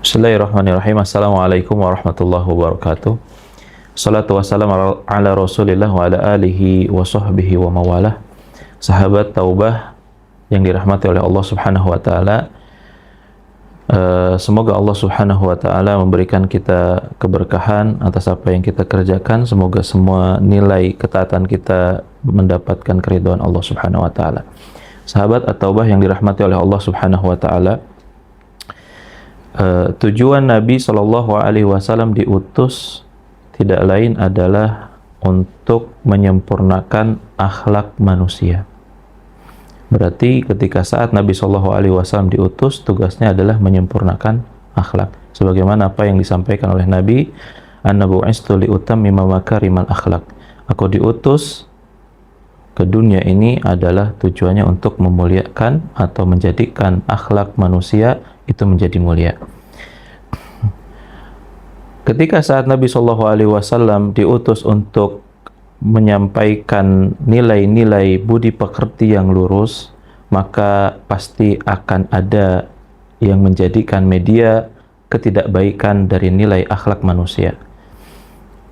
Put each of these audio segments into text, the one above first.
Bismillahirrahmanirrahim. Assalamualaikum warahmatullahi wabarakatuh. Salatu wassalamu ala rasulillah wa ala alihi wa sahbihi wa mawalah. Sahabat Taubah yang dirahmati oleh Allah subhanahu wa ta'ala, semoga Allah subhanahu wa ta'ala memberikan kita keberkahan atas apa yang kita kerjakan. Semoga semua nilai ketaatan kita mendapatkan keridhaan Allah subhanahu wa ta'ala. Sahabat At-Taubah yang dirahmati oleh Allah subhanahu wa ta'ala, tujuan Nabi Shallallahu Alaihi Wasallam diutus tidak lain adalah untuk menyempurnakan akhlak manusia. Berarti ketika saat Nabi Shallallahu Alaihi Wasallam diutus, tugasnya adalah menyempurnakan akhlak. Sebagaimana apa yang disampaikan oleh Nabi, "Anna bu'istu liutammima makarimal akhlak." Aku diutus ke dunia ini adalah tujuannya untuk memuliakan atau menjadikan akhlak manusia itu menjadi mulia. Ketika saat Nabi Shallallahu Alaihi Wasallam diutus untuk menyampaikan nilai-nilai budi pekerti yang lurus, maka pasti akan ada yang menjadikan media ketidakbaikan dari nilai akhlak manusia.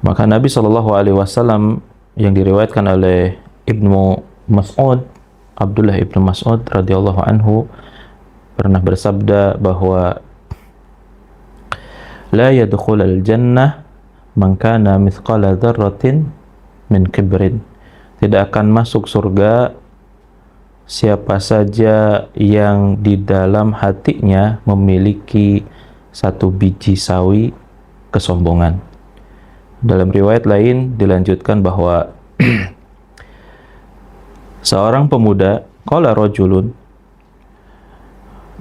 Maka Nabi Shallallahu Alaihi Wasallam yang diriwayatkan oleh Ibnu Mas'ud, Abdullah Ibnu Mas'ud radhiyallahu anhu, pernah bersabda bahwa la yadkhulul jannah man kana mithqala dzarratin min kibrin. Tidak akan masuk surga siapa saja yang di dalam hatinya memiliki satu biji sawi kesombongan. Dalam riwayat lain dilanjutkan bahwa seorang pemuda, qala rajulun,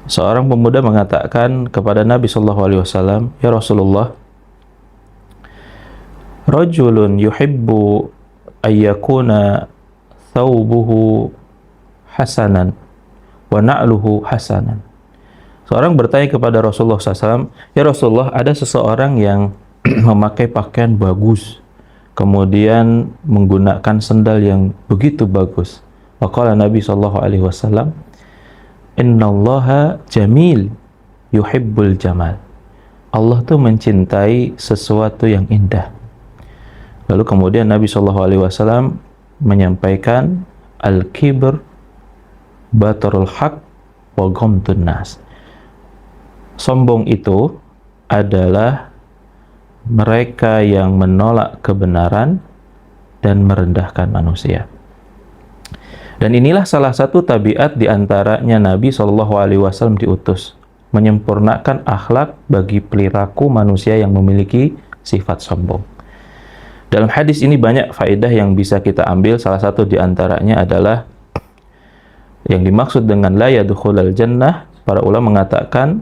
seorang pemuda mengatakan kepada Nabi Shallallahu Alaihi Wasallam, "Ya Rasulullah, rajulun yuhibbu ayyakuna thawbuhu hasanan wa na'luhu hasanan." Seorang bertanya kepada Rasulullah SAW, "Ya Rasulullah, ada seseorang yang memakai pakaian bagus, kemudian menggunakan sendal yang begitu bagus." Maka Nabi Shallallahu Alaihi Wasallam, "Innallaha jamil yuhibbul jamal." Allah tuh mencintai sesuatu yang indah. Lalu kemudian Nabi Shallallahu Alaihi Wasallam menyampaikan, "Al-kibr batarul haq wa ghamtun nas." Sombong itu adalah mereka yang menolak kebenaran dan merendahkan manusia. Dan inilah salah satu tabiat diantaranya Nabi Shallallahu Alaihi Wasallam diutus, menyempurnakan akhlak bagi perilaku manusia yang memiliki sifat sombong. Dalam hadis ini banyak faedah yang bisa kita ambil. Salah satu diantaranya adalah yang dimaksud dengan la yadkhulul jannah. Para ulama mengatakan,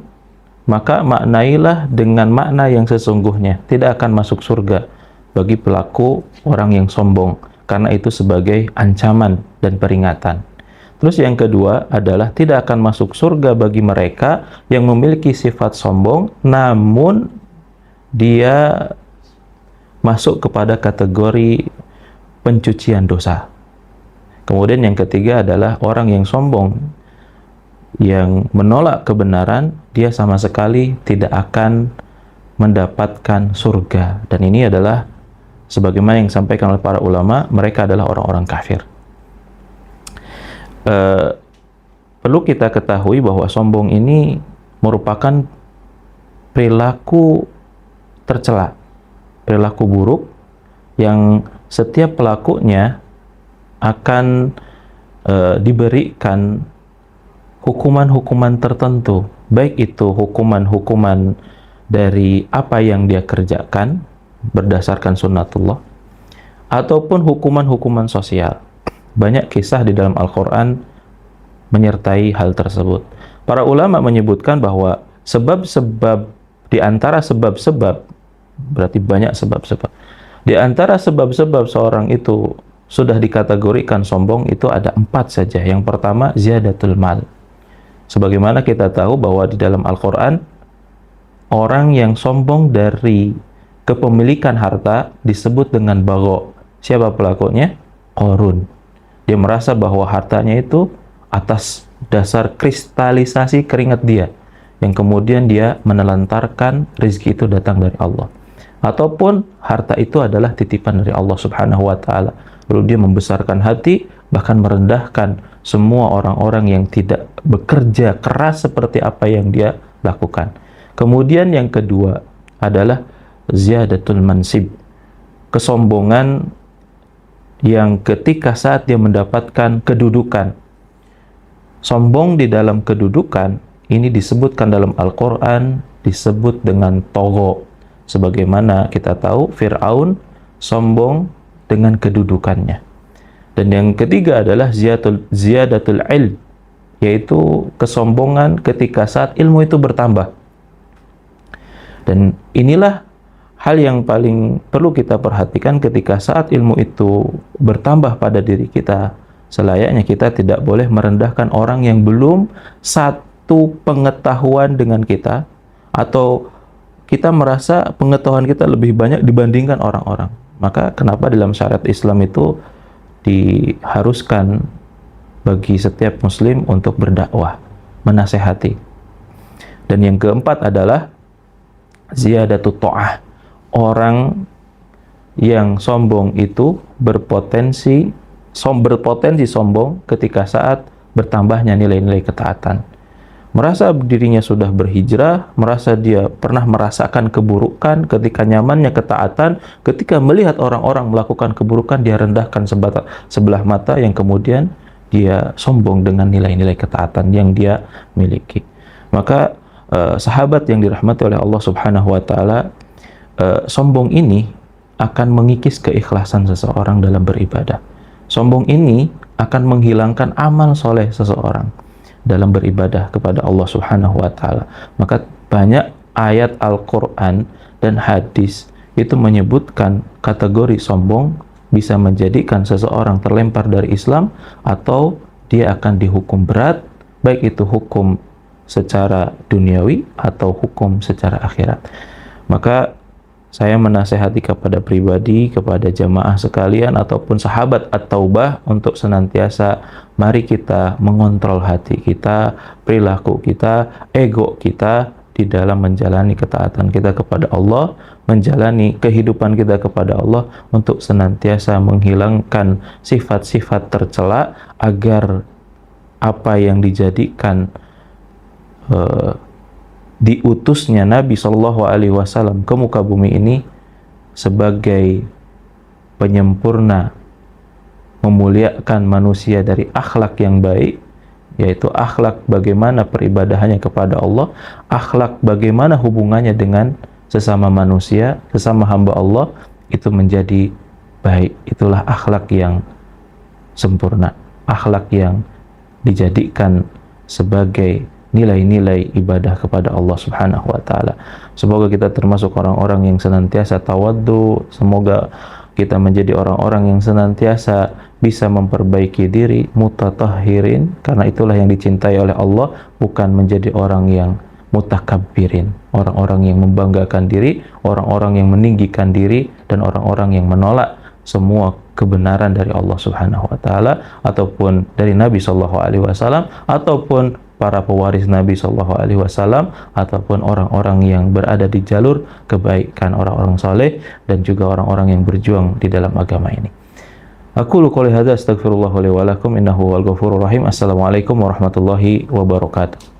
maka maknailah dengan makna yang sesungguhnya, tidak akan masuk surga bagi pelaku orang yang sombong, karena itu sebagai ancaman dan peringatan. Terus yang kedua adalah tidak akan masuk surga bagi mereka yang memiliki sifat sombong, namun dia masuk kepada kategori pencucian dosa. Kemudian yang ketiga adalah orang yang sombong, yang menolak kebenaran, dia sama sekali tidak akan mendapatkan surga. Dan ini adalah sebagaimana yang disampaikan oleh para ulama, mereka adalah orang-orang kafir. Perlu kita ketahui bahwa sombong ini merupakan perilaku tercela, perilaku buruk yang setiap pelakunya akan diberikan hukuman-hukuman tertentu, baik itu hukuman-hukuman dari apa yang dia kerjakan berdasarkan sunnatullah, ataupun hukuman-hukuman sosial. Banyak kisah di dalam Al-Quran menyertai hal tersebut. Para ulama menyebutkan bahwa sebab-sebab, di antara sebab-sebab, berarti banyak sebab-sebab, di antara sebab-sebab seorang itu sudah dikategorikan sombong itu ada 4 saja. Yang pertama, ziyadatul mal. Sebagaimana kita tahu bahwa di dalam Al-Quran, orang yang sombong dari kepemilikan harta disebut dengan bagho. Siapa pelakunya? Qarun. Dia merasa bahwa hartanya itu atas dasar kristalisasi keringat dia. yang kemudian dia menelantarkan rezeki itu datang dari Allah, ataupun harta itu adalah titipan dari Allah Subhanahu wa taala, lalu dia membesarkan hati, bahkan merendahkan semua orang-orang yang tidak bekerja keras seperti apa yang dia lakukan. Kemudian yang kedua adalah ziyadatul mansib, kesombongan yang ketika saat dia mendapatkan kedudukan. Sombong di dalam kedudukan ini disebutkan dalam Al-Quran, disebut dengan togho. Sebagaimana kita tahu, Fir'aun sombong dengan kedudukannya. Dan yang ketiga adalah ziyadatul ilm, yaitu kesombongan ketika saat ilmu itu bertambah. Dan inilah hal yang paling perlu kita perhatikan ketika saat ilmu itu bertambah pada diri kita. Selayaknya kita tidak boleh merendahkan orang yang belum satu pengetahuan dengan kita, atau kita merasa pengetahuan kita lebih banyak dibandingkan orang-orang. Maka kenapa dalam syariat Islam itu diharuskan bagi setiap muslim untuk berdakwah, menasehati. Dan yang keempat adalah ziyadatut ta'ah. Orang yang sombong itu berpotensi sombong ketika saat bertambahnya nilai-nilai ketaatan. Merasa dirinya sudah berhijrah, merasa dia pernah merasakan keburukan, ketika nyamannya ketaatan, ketika melihat orang-orang melakukan keburukan, dia rendahkan sebelah mata, yang kemudian dia sombong dengan nilai-nilai ketaatan yang dia miliki. Maka sahabat yang dirahmati oleh Allah Subhanahu wa taala, sombong ini akan mengikis keikhlasan seseorang dalam beribadah. Sombong ini akan menghilangkan amal soleh seseorang dalam beribadah kepada Allah Subhanahu wa taala. Maka banyak ayat Al-Quran dan hadis itu menyebutkan kategori sombong bisa menjadikan seseorang terlempar dari Islam, atau dia akan dihukum berat, baik itu hukum secara duniawi atau hukum secara akhirat. Maka saya menasehati kepada pribadi, kepada jamaah sekalian, ataupun sahabat At-Taubah untuk senantiasa mari kita mengontrol hati kita, perilaku kita, ego kita di dalam menjalani ketaatan kita kepada Allah, menjalani kehidupan kita kepada Allah, untuk senantiasa menghilangkan sifat-sifat tercela, agar apa yang dijadikan diutusnya Nabi Shallallahu Alaihi Wasallam ke muka bumi ini sebagai penyempurna memuliakan manusia dari akhlak yang baik, yaitu akhlak bagaimana peribadahannya kepada Allah, akhlak bagaimana hubungannya dengan sesama manusia, sesama hamba Allah, itu menjadi baik. Itulah akhlak yang sempurna, akhlak yang dijadikan sebagai nilai-nilai ibadah kepada Allah Subhanahu wa taala. Semoga kita termasuk orang-orang yang senantiasa tawaddu, semoga kita menjadi orang-orang yang senantiasa bisa memperbaiki diri, mutatahhirin, karena itulah yang dicintai oleh Allah, bukan menjadi orang yang mutakabbirin, orang-orang yang membanggakan diri, orang-orang yang meninggikan diri, dan orang-orang yang menolak semua kebenaran dari Allah Subhanahu wa taala, ataupun dari Nabi sallallahu alaihi wasallam, ataupun para pewaris Nabi sallallahu alaihi wasallam, ataupun orang-orang yang berada di jalur kebaikan, orang-orang saleh, dan juga orang-orang yang berjuang di dalam agama ini. Aqulu qouli hadza astaghfirullah li wa lakum innahu wal ghafurur rahim. Assalamualaikum warahmatullahi wabarakatuh.